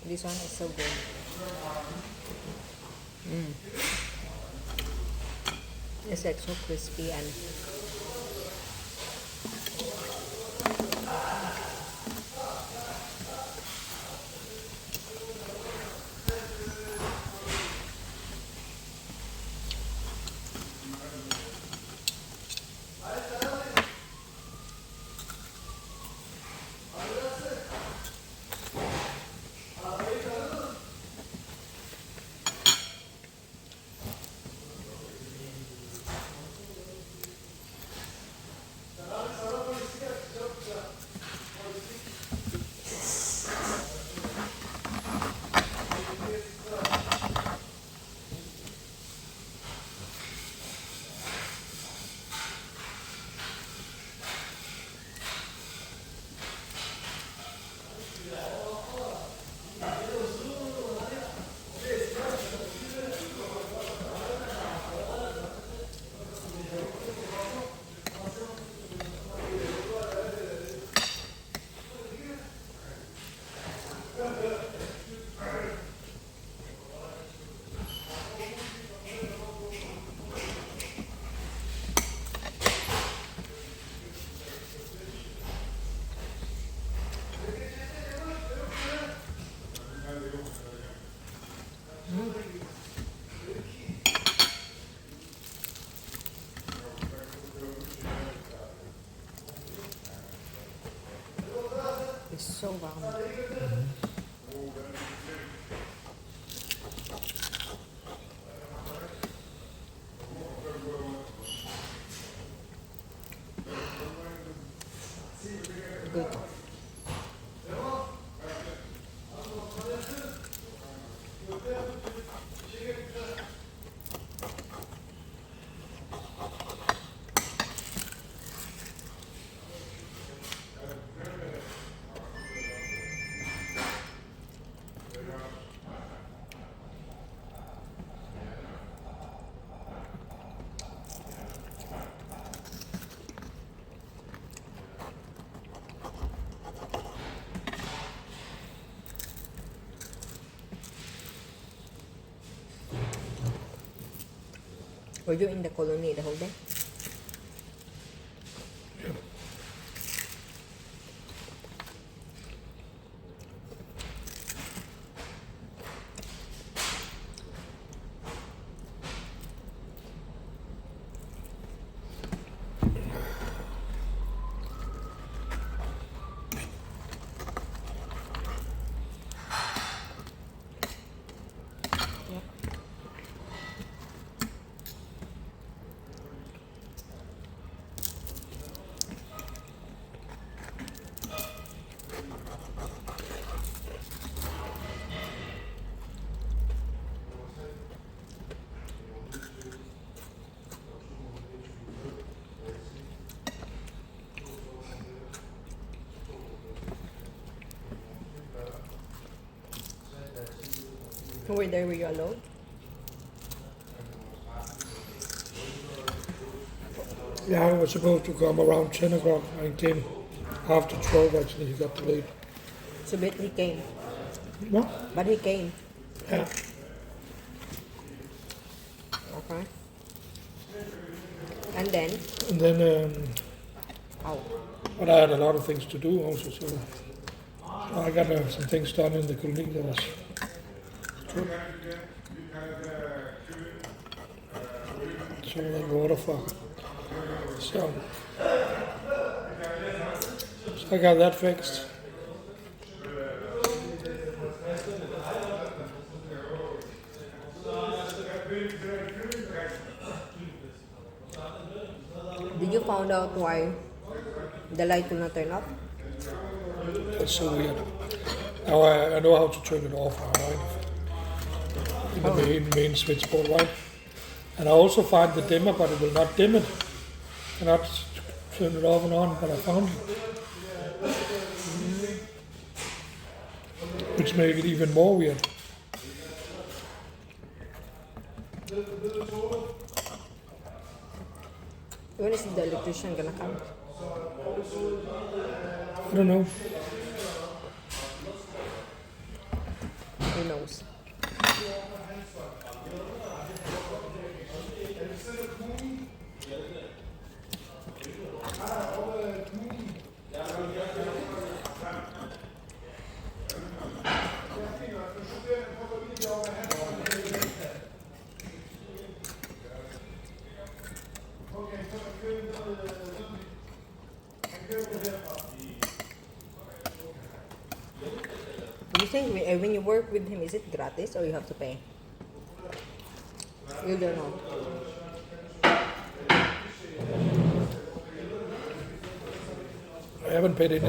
This one is so good. It's like so crispy and it's so warm. Good. Were you in the colony the whole day? You were there, were you alone? Yeah, I was supposed to come around 10 o'clock and came after 12 actually, he got delayed. So but he came. What? But he came. Yeah. Okay. And then And then, oh. but I had a lot of things to do also, so I got some things done in the clinic that was good. So that water for. So I got that fixed. Did you find out why the light will not turn off? That's so weird. Now I know how to turn it off, right? In the main switchboard, right? And I also find the dimmer, but it will not dim it. Cannot turn it off and on, but I found it. Which make it even more weird. When is the electrician gonna come? I don't know. You think when you work with him, is it gratis or you have to pay? You don't know. I haven't paid any.